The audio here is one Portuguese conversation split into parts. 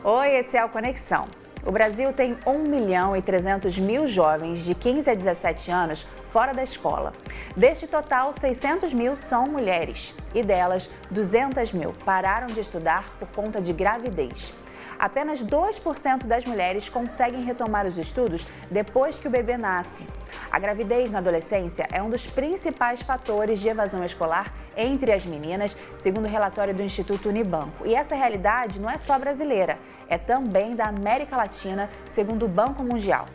Oi, esse é o Conexão. O Brasil tem 1.300.000 jovens de 15 a 17 anos fora da escola. Deste total, 600.000 são mulheres e delas, 200.000 pararam de estudar por conta de gravidez. Apenas 2% das mulheres conseguem retomar os estudos depois que o bebê nasce. A gravidez na adolescência é um dos principais fatores de evasão escolar entre as meninas, segundo o relatório do Instituto Unibanco. E essa realidade não é só brasileira, é também da América Latina, segundo o Banco Mundial.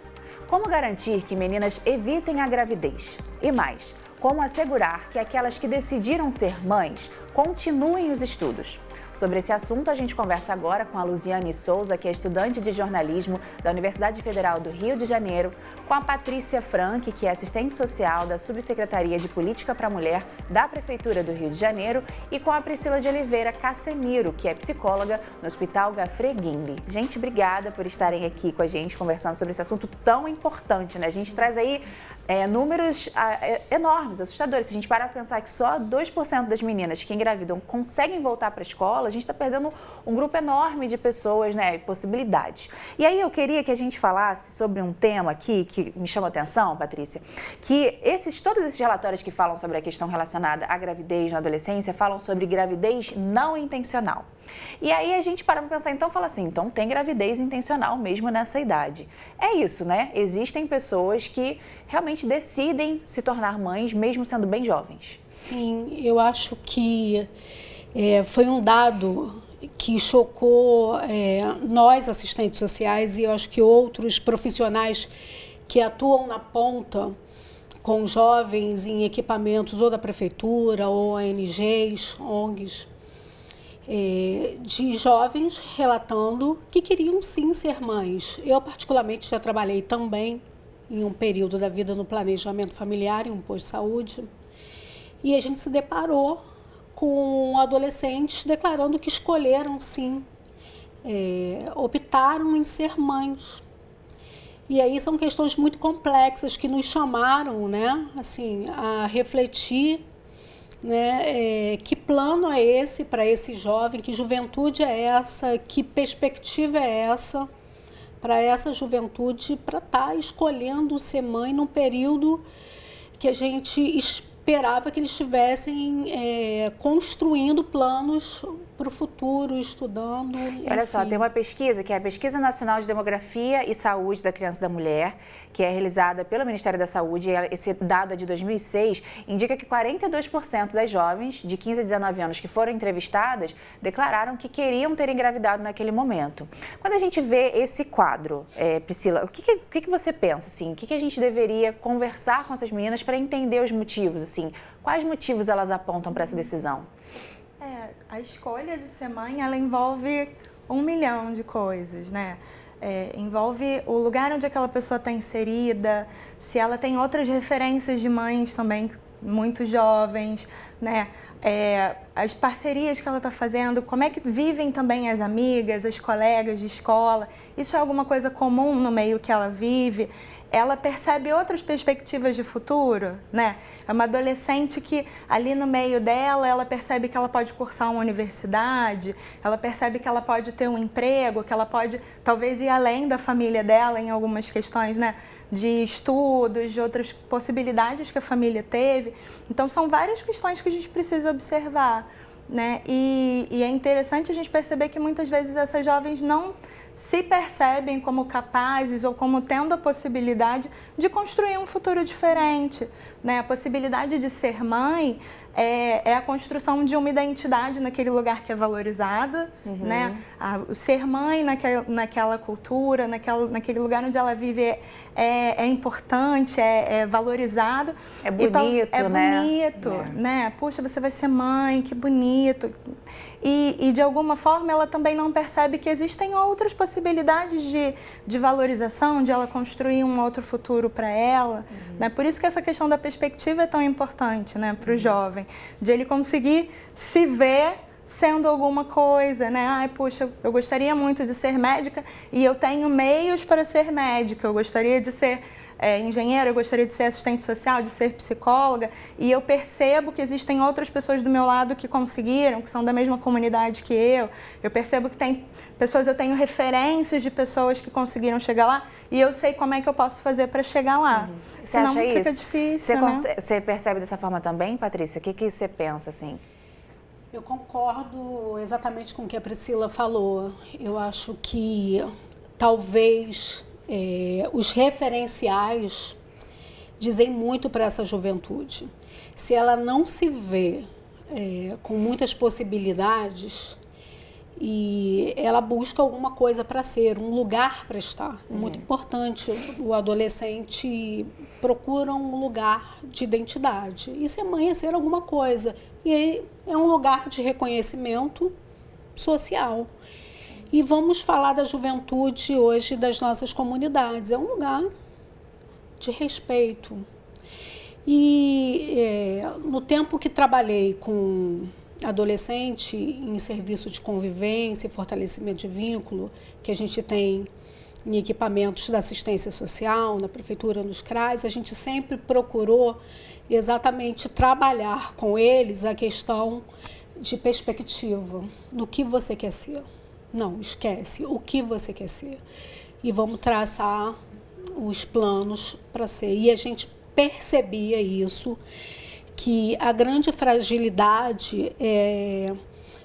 Como garantir que meninas evitem a gravidez? E mais, como assegurar que aquelas que decidiram ser mães continuem os estudos? Sobre esse assunto, a gente conversa agora com a Luziane Souza, que é estudante de jornalismo da Universidade Federal do Rio de Janeiro, com a Patrícia Frank, que é assistente social da Subsecretaria de Política para a Mulher da Prefeitura do Rio de Janeiro, e com a Priscila de Oliveira Casemiro, que é psicóloga no Hospital Gafre Guimbe. Gente, obrigada por estarem aqui com a gente conversando sobre esse assunto tão importante, né? A gente traz aí números enormes, assustadores. Se a gente parar para pensar que só 2% das meninas que engravidam conseguem voltar para a escola, a gente está perdendo um grupo enorme de pessoas, né, possibilidades. E aí eu queria que a gente falasse sobre um tema aqui que me chama a atenção, Patrícia, que todos esses relatórios que falam sobre a questão relacionada à gravidez na adolescência falam sobre gravidez não intencional. E aí a gente para pensar, então fala assim, então tem gravidez intencional mesmo nessa idade. É isso, né? Existem pessoas que realmente decidem se tornar mães mesmo sendo bem jovens. Sim, eu acho que foi um dado que chocou nós, assistentes sociais, e eu acho que outros profissionais que atuam na ponta com jovens em equipamentos ou da prefeitura, ou ONGs, ONGs, de jovens relatando que queriam sim ser mães. Eu particularmente já trabalhei também em um período da vida no planejamento familiar, em um posto de saúde, e a gente se deparou com adolescentes declarando que escolheram sim, optaram em ser mães. E aí são questões muito complexas que nos chamaram, né, assim, a refletir, né, que plano é esse para esse jovem, que juventude é essa, que perspectiva é essa para essa juventude para estar escolhendo ser mãe num período que a gente esperava que eles estivessem construindo planos para o futuro, estudando. Olha só, tem uma pesquisa que é a Pesquisa Nacional de Demografia e Saúde da Criança e da Mulher, que é realizada pelo Ministério da Saúde. Esse dado é de 2006, indica que 42% das jovens de 15 a 19 anos que foram entrevistadas declararam que queriam ter engravidado naquele momento. Quando a gente vê esse quadro, Priscila, o que você pensa? Assim, o que a gente deveria conversar com essas meninas para entender os motivos? Assim, quais motivos elas apontam para essa decisão? A escolha de ser mãe, ela envolve 1 milhão de coisas, né? Envolve o lugar onde aquela pessoa está inserida, se ela tem outras referências de mães também muito jovens, né? As parcerias que ela está fazendo, como é que vivem também as amigas, as colegas de escola, isso é alguma coisa comum no meio que ela vive. Ela percebe outras perspectivas de futuro, né? É uma adolescente que ali no meio dela, ela percebe que ela pode cursar uma universidade, ela percebe que ela pode ter um emprego, que ela pode talvez ir além da família dela em algumas questões, né? De estudos, de outras possibilidades que a família teve. Então são várias questões que a gente precisa observar, né? E é interessante a gente perceber que muitas vezes essas jovens não se percebem como capazes ou como tendo a possibilidade de construir um futuro diferente, né? A possibilidade de ser mãe é a construção de uma identidade naquele lugar que é valorizada, né? O ser mãe naquela cultura, naquele lugar onde ela vive é importante, é valorizado. É bonito, né? É bonito, né? Puxa, você vai ser mãe, que bonito. E de alguma forma ela também não percebe que existem outras possibilidades de valorização, de ela construir um outro futuro para ela, né? Por isso que essa questão da perspectiva é tão importante, né, para o jovem, de ele conseguir se ver sendo alguma coisa, né? Ai, puxa, eu gostaria muito de ser médica e eu tenho meios para ser médica, eu gostaria de ser engenheira, eu gostaria de ser assistente social, de ser psicóloga, e eu percebo que existem outras pessoas do meu lado que conseguiram, que são da mesma comunidade que eu percebo que tem pessoas, eu tenho referências de pessoas que conseguiram chegar lá, e eu sei como é que eu posso fazer para chegar lá. Senão fica difícil, Você percebe dessa forma também, Patrícia? O que você pensa, assim? Eu concordo exatamente com o que a Priscila falou. Eu acho que talvez os referenciais dizem muito para essa juventude. Se ela não se vê com muitas possibilidades e ela busca alguma coisa para ser, um lugar para estar. É muito importante. O adolescente procura um lugar de identidade. E ser mãe é ser alguma coisa. E aí é um lugar de reconhecimento social. E vamos falar da juventude hoje das nossas comunidades. É um lugar de respeito. E no tempo que trabalhei com adolescente em serviço de convivência e fortalecimento de vínculo, que a gente tem em equipamentos da assistência social, na prefeitura, nos CRAs, a gente sempre procurou exatamente trabalhar com eles a questão de perspectiva, do que você quer ser. Não, esquece o que você quer ser. E vamos traçar os planos para ser. E a gente percebia isso, que a grande fragilidade é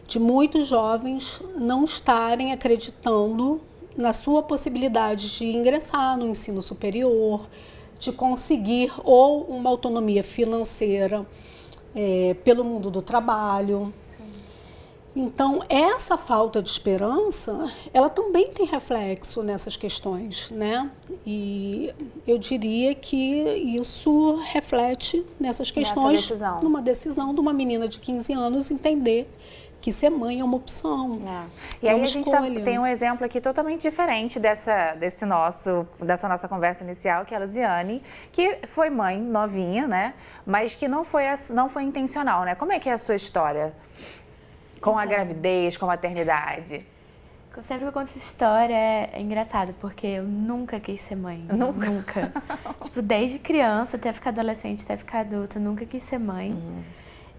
de muitos jovens não estarem acreditando na sua possibilidade de ingressar no ensino superior, de conseguir ou uma autonomia financeira pelo mundo do trabalho. Então, essa falta de esperança, ela também tem reflexo nessas questões, né? E eu diria que isso reflete nessas questões, numa decisão de uma menina de 15 anos entender que ser mãe é uma opção. E aí a gente tem um exemplo aqui totalmente diferente dessa nossa conversa inicial, que é a Luziane, que foi mãe novinha, né? Mas que não foi intencional, né? Como é que é a sua história? Com a gravidez, com a maternidade? Sempre que eu conto essa história é engraçado, porque eu nunca quis ser mãe. Nunca. Tipo, desde criança, até ficar adolescente, até ficar adulta, nunca quis ser mãe.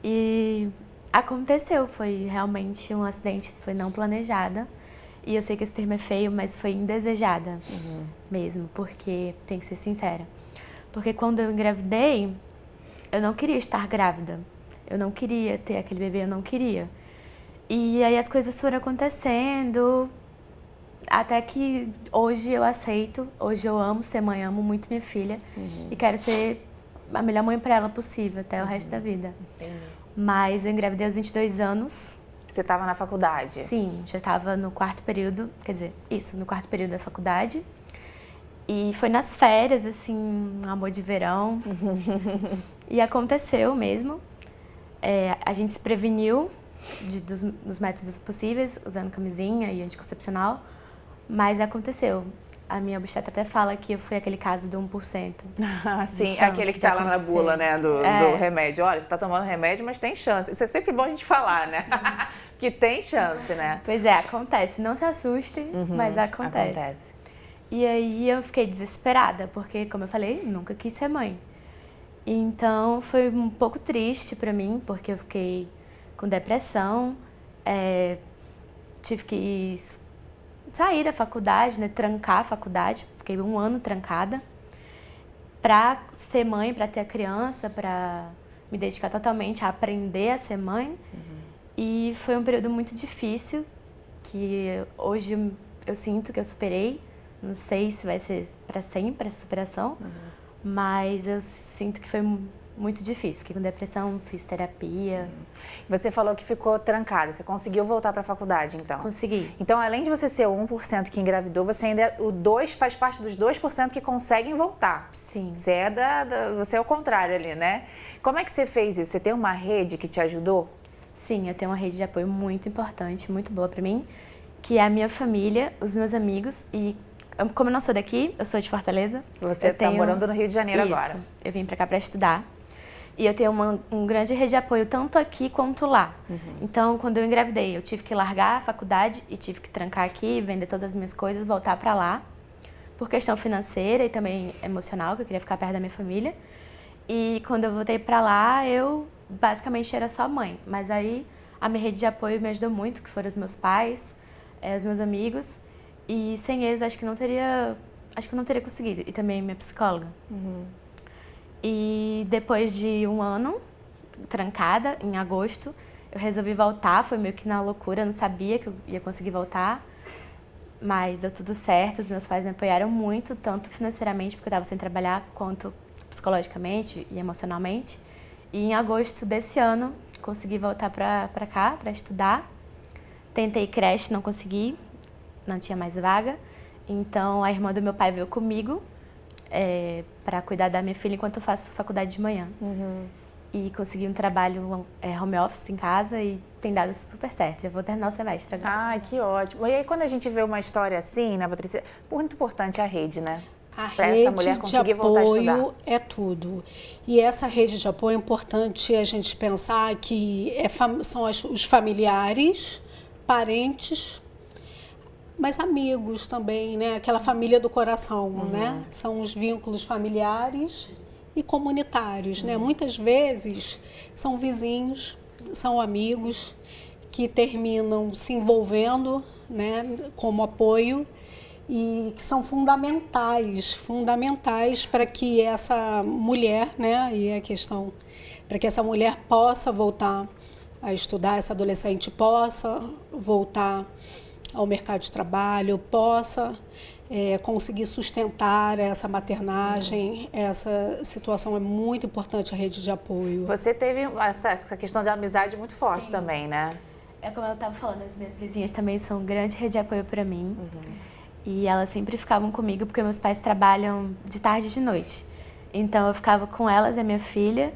E aconteceu, foi realmente um acidente, foi não planejada. E eu sei que esse termo é feio, mas foi indesejada mesmo, porque tem que ser sincera. Porque quando eu engravidei, eu não queria estar grávida. Eu não queria ter aquele bebê, eu não queria. E aí as coisas foram acontecendo, até que hoje eu aceito, hoje eu amo ser mãe, amo muito minha filha e quero ser a melhor mãe para ela possível até o resto da vida. Mas eu engravidei aos 22 anos. Você estava na faculdade? Sim, já estava no quarto período, quer dizer, no quarto período da faculdade. E foi nas férias, assim, um amor de verão. E aconteceu mesmo. A gente se preveniu dos métodos possíveis, usando camisinha e anticoncepcional, mas aconteceu. A minha obstetra até fala que eu fui aquele caso do 1%. Sim, aquele que está lá na bula, né, do remédio. Olha, você está tomando remédio, mas tem chance. Isso é sempre bom a gente falar, né? Que tem chance, né? Pois é, acontece. Não se assustem, mas acontece. E aí eu fiquei desesperada, porque, como eu falei, nunca quis ser mãe. Então foi um pouco triste para mim, porque eu fiquei com depressão, tive que sair da faculdade, né, trancar a faculdade, fiquei 1 ano trancada para ser mãe, para ter a criança, para me dedicar totalmente a aprender a ser mãe. E foi um período muito difícil, que hoje eu sinto que eu superei, não sei se vai ser para sempre essa superação, mas eu sinto que foi muito difícil, fiquei com depressão, fiz terapia. Você falou que ficou trancada, você conseguiu voltar para a faculdade, então? Consegui. Então, além de você ser o 1% que engravidou, você ainda faz parte dos 2% que conseguem voltar. Sim. Você é o contrário ali, né? Como é que você fez isso? Você tem uma rede que te ajudou? Sim, eu tenho uma rede de apoio muito importante, muito boa para mim, que é a minha família, os meus amigos e... Como eu não sou daqui, eu sou de Fortaleza. Você está morando no Rio de Janeiro agora. Eu vim para cá para estudar. E eu tenho uma grande rede de apoio, tanto aqui quanto lá. Então, quando eu engravidei, eu tive que largar a faculdade e tive que trancar aqui, vender todas as minhas coisas, voltar para lá, por questão financeira e também emocional, que eu queria ficar perto da minha família. E quando eu voltei pra lá, eu basicamente era só mãe. Mas aí a minha rede de apoio me ajudou muito, que foram os meus pais, os meus amigos. E sem eles, acho que eu não teria conseguido. E também minha psicóloga. E depois de um ano, trancada, em agosto, eu resolvi voltar. Foi meio que na loucura, eu não sabia que eu ia conseguir voltar. Mas deu tudo certo, os meus pais me apoiaram muito, tanto financeiramente, porque eu estava sem trabalhar, quanto psicologicamente e emocionalmente. E em agosto desse ano, consegui voltar para cá, para estudar. Tentei creche, não consegui, não tinha mais vaga. Então, a irmã do meu pai veio comigo para cuidar da minha filha enquanto eu faço faculdade de manhã. E consegui um trabalho home office em casa e tem dado super certo. Já vou terminar o semestre agora. Ah, que ótimo. E aí, quando a gente vê uma história assim, né, Patrícia, muito importante a rede, né? A Pra rede essa mulher conseguir de voltar a apoio estudar. é tudo. E essa rede de apoio é importante a gente pensar que são os familiares, parentes, mas amigos também, né? Aquela família do coração, né? São os vínculos familiares e comunitários, né? Muitas vezes são vizinhos, são amigos que terminam se envolvendo, né, como apoio e que são fundamentais para que essa mulher, né, e a questão, para que essa mulher possa voltar a estudar, essa adolescente possa voltar ao mercado de trabalho, possa conseguir sustentar essa maternagem. Essa situação é muito importante, a rede de apoio. Você teve essa questão de amizade muito forte também, né? É como ela estava falando, as minhas vizinhas também são grande rede de apoio para mim. E elas sempre ficavam comigo, porque meus pais trabalham de tarde e de noite. Então eu ficava com elas e a minha filha.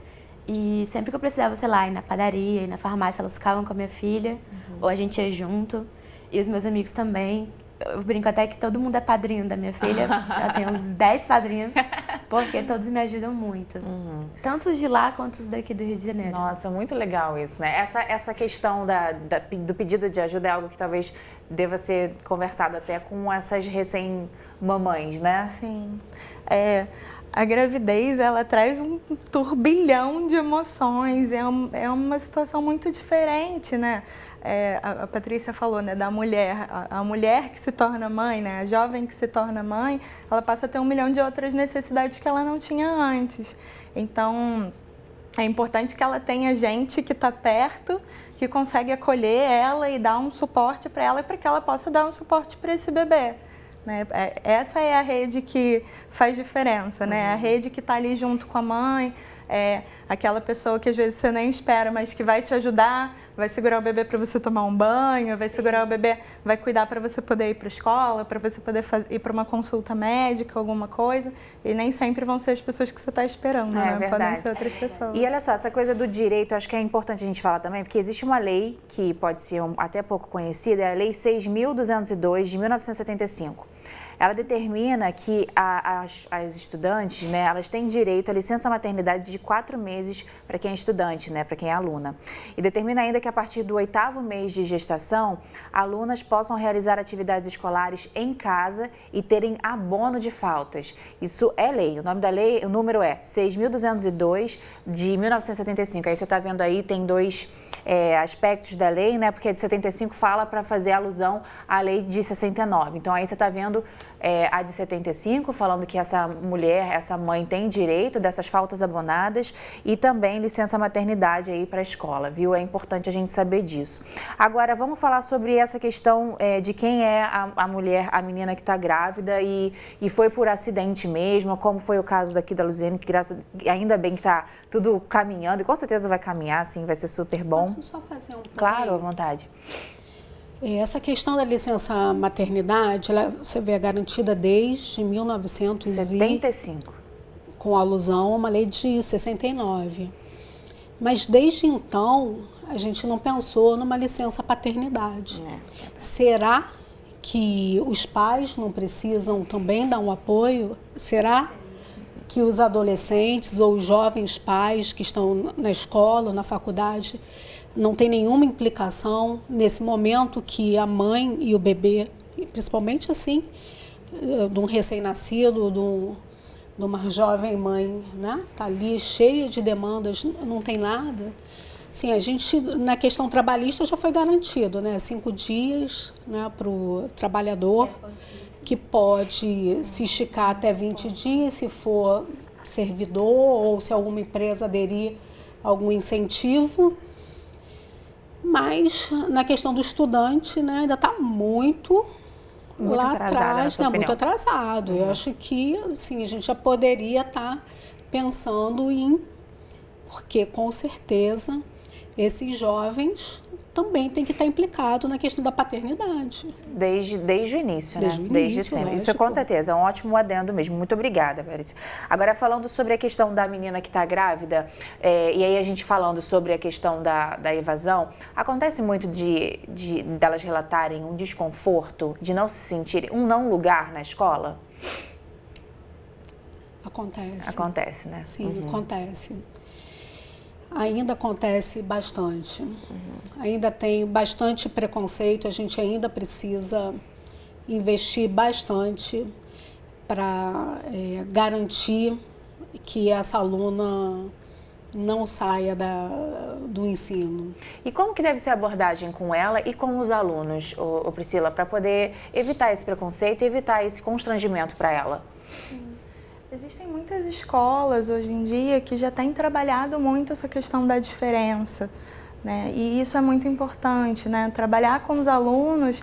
E sempre que eu precisava, sei lá, ir na padaria, ir na farmácia, elas ficavam com a minha filha. Ou a gente ia junto. E os meus amigos também. Eu brinco até que todo mundo é padrinho da minha filha. Ela tem uns 10 padrinhos, porque todos me ajudam muito. Tanto os de lá quanto os daqui do Rio de Janeiro. Nossa, muito legal isso, né? Essa questão do pedido de ajuda é algo que talvez deva ser conversado até com essas recém-mamães, né? Sim. A gravidez, ela traz um turbilhão de emoções, é uma situação muito diferente, né? A Patrícia falou, né, da mulher, a mulher que se torna mãe, né, a jovem que se torna mãe, ela passa a ter 1 milhão de outras necessidades que ela não tinha antes. Então, é importante que ela tenha gente que está perto, que consegue acolher ela e dar um suporte para ela e para que ela possa dar um suporte para esse bebê. Né? Essa é a rede que faz diferença, né? A rede que está ali junto com a mãe, aquela pessoa que às vezes você nem espera, mas que vai te ajudar, vai segurar o bebê para você tomar um banho, vai segurar o bebê, vai cuidar para você poder ir para a escola, para você poder ir para uma consulta médica, alguma coisa. E nem sempre vão ser as pessoas que você está esperando, né? Verdade. Podem ser outras pessoas. E olha só, essa coisa do direito, acho que é importante a gente falar também, porque existe uma lei que pode ser até pouco conhecida, é a Lei 6.202 de 1975. Ela determina que as estudantes, né, elas têm direito à licença maternidade de 4 meses para quem é estudante, né, para quem é aluna. E determina ainda que a partir do 8º mês de gestação, alunas possam realizar atividades escolares em casa e terem abono de faltas. Isso é lei. O nome da lei, o número é 6.202 de 1975. Aí você está vendo aí, tem 2 aspectos da lei, né, porque a de 75 fala para fazer alusão à lei de 69. Então aí você está vendo a de 75, falando que essa mulher, essa mãe tem direito dessas faltas abonadas e também licença maternidade aí para a escola, viu? É importante a gente saber disso. Agora, vamos falar sobre essa questão de quem é a mulher, a menina que está grávida e foi por acidente mesmo, como foi o caso daqui da Luziane, que ainda bem que está tudo caminhando e com certeza vai caminhar, sim, vai ser super bom. Posso só fazer um Claro, à vontade. Essa questão da licença maternidade, você vê, é garantida desde 1975, com alusão a uma lei de 69. Mas desde então, a gente não pensou numa licença paternidade. Será que os pais não precisam também dar um apoio? Será que os adolescentes ou os jovens pais que estão na escola, na faculdade, não tem nenhuma implicação nesse momento que a mãe e o bebê, principalmente assim, de um recém-nascido, de uma jovem mãe, né? Tá ali cheia de demandas, não tem nada. Sim, a gente, na questão trabalhista, já foi garantido, né? 5 dias, né, para o trabalhador, que pode se esticar até 20 dias, se for servidor ou se alguma empresa aderir a algum incentivo. Mas, na questão do estudante, né, ainda está muito lá atrás, né, muito atrasado. Eu acho que, assim, a gente já poderia estar pensando em... Porque, com certeza, esses jovens também têm que estar implicados na questão da paternidade. Desde o início, né? Desde o início, desde sempre. lógico. Isso com certeza, é um ótimo adendo mesmo. Muito obrigada, Verice. Agora, falando sobre a questão da menina que está grávida, e aí a gente falando sobre a questão da evasão, acontece muito delas relatarem um desconforto, de não se sentirem, um não lugar na escola? Acontece. Acontece, né? Sim, acontece. Ainda acontece bastante. Ainda tem bastante preconceito, a gente ainda precisa investir bastante para garantir que essa aluna não saia do ensino. E como que deve ser a abordagem com ela e com os alunos, Priscila, para poder evitar esse preconceito e evitar esse constrangimento para ela? Existem muitas escolas hoje em dia que já têm trabalhado muito essa questão da diferença, né? E isso é muito importante, né? Trabalhar com os alunos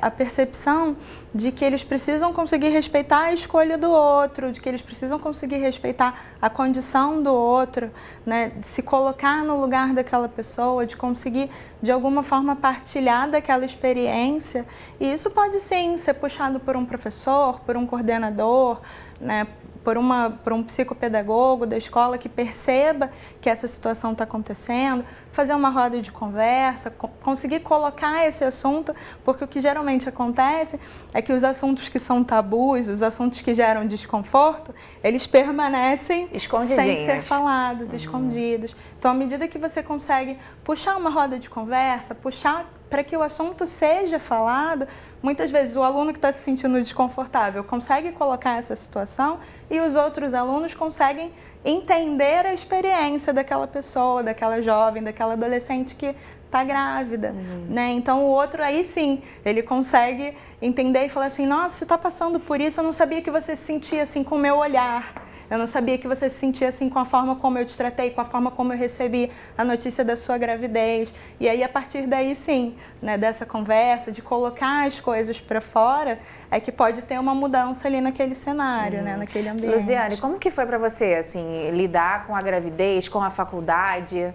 a percepção de que eles precisam conseguir respeitar a escolha do outro, de que eles precisam conseguir respeitar a condição do outro, né? De se colocar no lugar daquela pessoa, de conseguir, de alguma forma, partilhar daquela experiência. E isso pode, sim, ser puxado por um professor, por um coordenador, né? Por um psicopedagogo da escola que perceba que essa situação está acontecendo, fazer uma roda de conversa, conseguir colocar esse assunto, porque o que geralmente acontece é que os assuntos que são tabus, os assuntos que geram desconforto, eles permanecem sem ser falados, escondidos. Então, à medida que você consegue puxar uma roda de conversa, puxar para que o assunto seja falado, muitas vezes o aluno que está se sentindo desconfortável consegue colocar essa situação e os outros alunos conseguem entender a experiência daquela pessoa, daquela jovem, daquela adolescente que está grávida, né? Então o outro aí sim, ele consegue entender e falar assim, nossa, você está passando por isso, eu não sabia que você se sentia assim com o meu olhar. Eu não sabia que você se sentia assim com a forma como eu te tratei, com a forma como eu recebi a notícia da sua gravidez. E aí, a partir daí, sim, né, dessa conversa, de colocar as coisas para fora, é que pode ter uma mudança ali naquele cenário, né, naquele ambiente. Luziane, como que foi para você, assim, lidar com a gravidez, com a faculdade?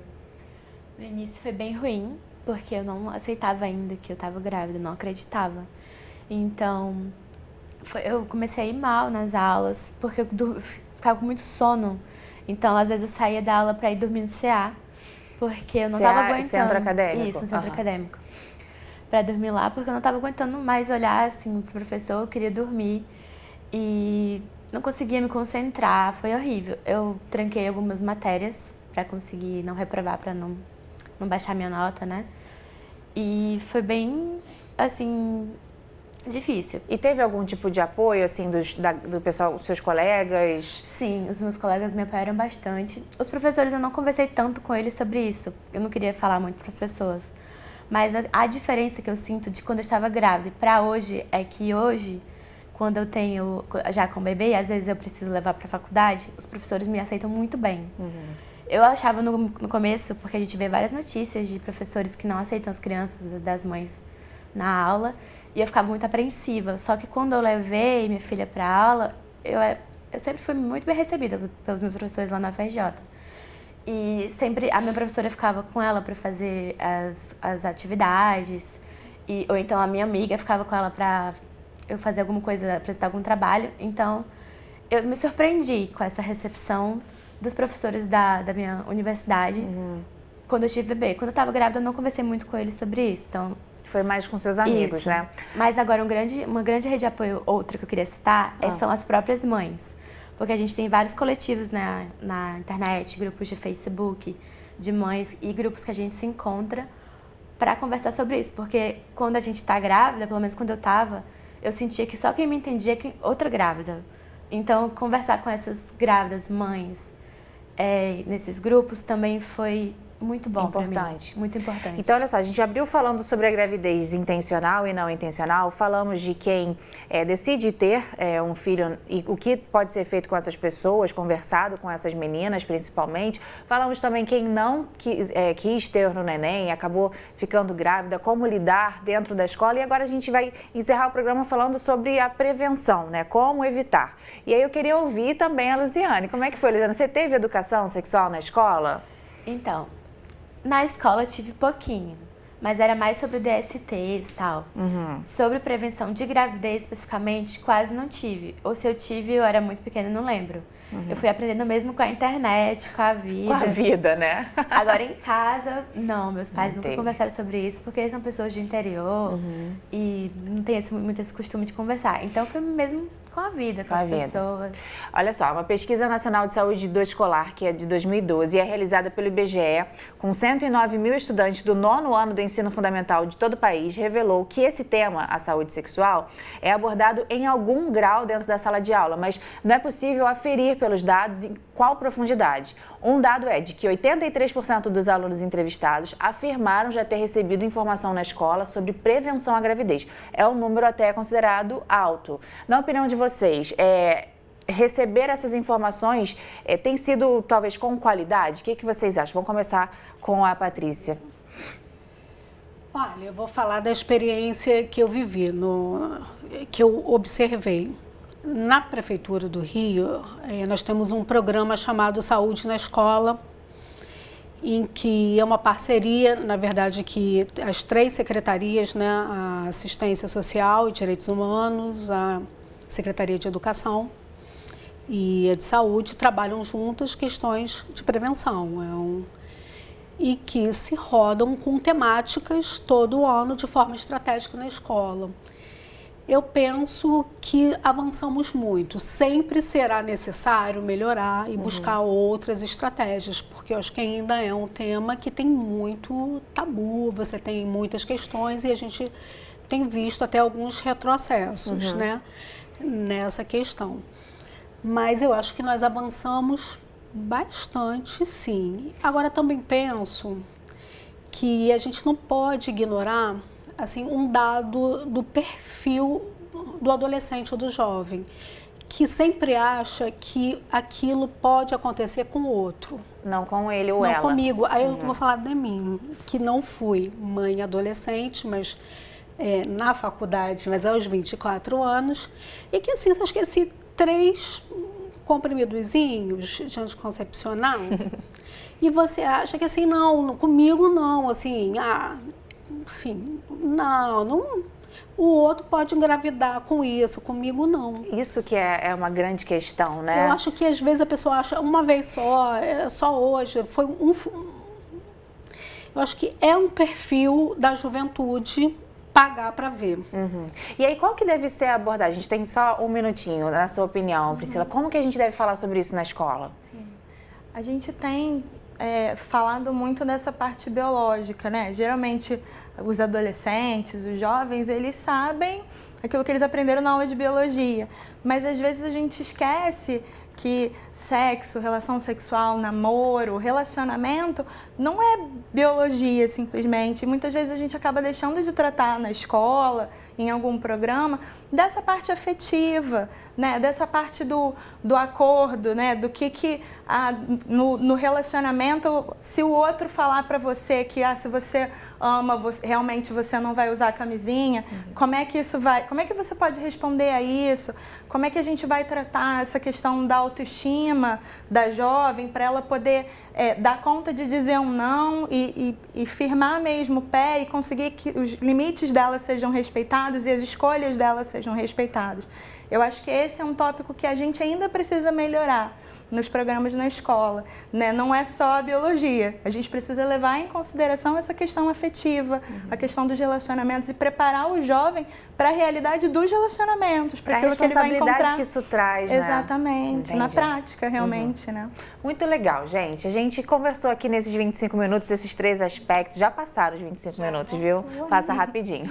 No início foi bem ruim, porque eu não aceitava ainda que eu estava grávida, não acreditava. Então, eu comecei a ir mal nas aulas, porque eu ficava com muito sono. Então, às vezes eu saía da aula para ir dormir no CA, porque eu não estava aguentando. Centro acadêmico? Isso, no centro acadêmico. Para dormir lá, porque eu não estava aguentando mais olhar assim pro professor, eu queria dormir e não conseguia me concentrar, foi horrível. Eu tranquei algumas matérias para conseguir não reprovar, para não baixar minha nota, né? E foi bem, assim, difícil. E teve algum tipo de apoio, assim, do pessoal, dos seus colegas? Sim, os meus colegas me apoiaram bastante. Os professores, eu não conversei tanto com eles sobre isso. Eu não queria falar muito para as pessoas. Mas a diferença que eu sinto de quando eu estava grávida para hoje é que hoje, quando eu tenho, já com o bebê, às vezes eu preciso levar para a faculdade, os professores me aceitam muito bem. Eu achava no começo, porque a gente vê várias notícias de professores que não aceitam as crianças das mães na aula, e eu ficava muito apreensiva. Só que quando eu levei minha filha para a aula, eu sempre fui muito bem recebida pelos meus professores lá na FRJ. E sempre a minha professora ficava com ela para fazer as atividades, ou então a minha amiga ficava com ela para eu fazer alguma coisa, apresentar algum trabalho. Então, eu me surpreendi com essa recepção dos professores da minha universidade quando eu tive bebê. Quando eu estava grávida, eu não conversei muito com eles sobre isso. Então, foi mais com seus amigos, isso, né? Mas agora uma grande rede de apoio, outra que eu queria citar, são as próprias mães. Porque a gente tem vários coletivos na internet, grupos de Facebook, de mães e grupos que a gente se encontra para conversar sobre isso. Porque quando a gente está grávida, pelo menos quando eu estava, eu sentia que só quem me entendia é outra grávida. Então, conversar com essas grávidas, mães, nesses grupos também foi muito bom para mim. Muito importante. Então, olha só, a gente abriu falando sobre a gravidez intencional e não intencional, falamos de quem decide ter um filho e o que pode ser feito com essas pessoas, conversado com essas meninas principalmente. Falamos também quem não quis ter no neném e acabou ficando grávida, como lidar dentro da escola. E agora a gente vai encerrar o programa falando sobre a prevenção, né? Como evitar. E aí eu queria ouvir também a Luziane. Como é que foi, Luziane? Você teve educação sexual na escola? Então, na escola eu tive pouquinho, mas era mais sobre DSTs e tal. Sobre prevenção de gravidez especificamente, quase não tive. Ou se eu tive, eu era muito pequena e não lembro. Eu fui aprendendo mesmo com a internet, com a vida. Com a vida, né? Agora em casa, não, meus pais nunca conversaram sobre isso, porque eles são pessoas de interior e não tem muito esse costume de conversar. Então foi mesmo com a vida, com as pessoas. Olha só, uma pesquisa nacional de saúde do escolar, que é de 2012, e é realizada pelo IBGE, com 109 mil estudantes do 9º ano do ensino fundamental de todo o país, revelou que esse tema, a saúde sexual, é abordado em algum grau dentro da sala de aula, mas não é possível aferir pelos dados em qual profundidade. Um dado é de que 83% dos alunos entrevistados afirmaram já ter recebido informação na escola sobre prevenção à gravidez. É um número até considerado alto. Na opinião de vocês, receber essas informações tem sido talvez com qualidade? O que vocês acham? Vamos começar com a Patrícia. Olha, eu vou falar da experiência que eu vivi, que eu observei. Na Prefeitura do Rio, nós temos um programa chamado Saúde na Escola, em que é uma parceria, na verdade, que as 3 secretarias, né, a Assistência Social e Direitos Humanos, a Secretaria de Educação e a de Saúde, trabalham juntas questões de prevenção. E que se rodam com temáticas todo ano de forma estratégica na escola. Eu penso que avançamos muito. Sempre será necessário melhorar e buscar outras estratégias, porque eu acho que ainda é um tema que tem muito tabu, você tem muitas questões e a gente tem visto até alguns retrocessos, né, nessa questão. Mas eu acho que nós avançamos bastante, sim. Agora, também penso que a gente não pode ignorar assim, um dado do perfil do adolescente ou do jovem, que sempre acha que aquilo pode acontecer com o outro. Não com ele ou ela. Não comigo. Aí eu vou falar de mim, que não fui mãe adolescente, mas na faculdade, mas aos 24 anos, e que assim, acho que esses 3 comprimidozinhos de anticoncepcional, e você acha que assim, não, comigo não, assim, sim, não, o outro pode engravidar com isso, comigo não. Isso que é uma grande questão, né? Eu acho que às vezes a pessoa acha uma vez só hoje, eu acho que é um perfil da juventude pagar para ver. E aí, qual que deve ser a abordagem? A gente tem só um minutinho, na sua opinião, Priscila. Como que a gente deve falar sobre isso na escola? Sim. A gente tem falado muito dessa parte biológica, né? Geralmente, os adolescentes, os jovens, eles sabem aquilo que eles aprenderam na aula de biologia. Mas, às vezes, a gente esquece que sexo, relação sexual, namoro, relacionamento não é biologia simplesmente. Muitas vezes a gente acaba deixando de tratar na escola, em algum programa, dessa parte afetiva, né? Dessa parte do acordo, né? Do que no relacionamento, se o outro falar para você que se você ama, realmente você não vai usar a camisinha, como é que você pode responder a isso? Como é que a gente vai tratar essa questão da autoestima da jovem para ela poder dar conta de dizer um não e firmar mesmo o pé e conseguir que os limites dela sejam respeitados e as escolhas dela sejam respeitadas. Eu acho que esse é um tópico que a gente ainda precisa melhorar, nos programas na escola, né? Não é só a biologia, a gente precisa levar em consideração essa questão afetiva, a questão dos relacionamentos e preparar o jovem para a realidade dos relacionamentos, para aquilo que ele vai encontrar. Que isso traz, né? Exatamente, na prática, realmente, né? Muito legal, gente. A gente conversou aqui nesses 25 minutos, esses 3 aspectos. Já passaram os 25 minutos, viu? Passa rapidinho.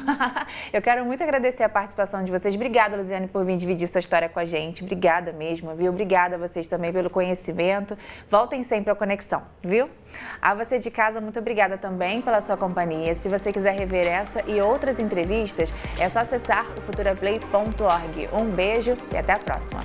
Eu quero muito agradecer a participação de vocês. Obrigada, Luziane, por vir dividir sua história com a gente. Obrigada mesmo, viu? Obrigada a vocês também pelo conhecimento. Voltem sempre à Conexão, viu? A você de casa, muito obrigada também pela sua companhia. Se você quiser rever essa e outras entrevistas, é só acessar o futuraplay.org. Um beijo e até a próxima.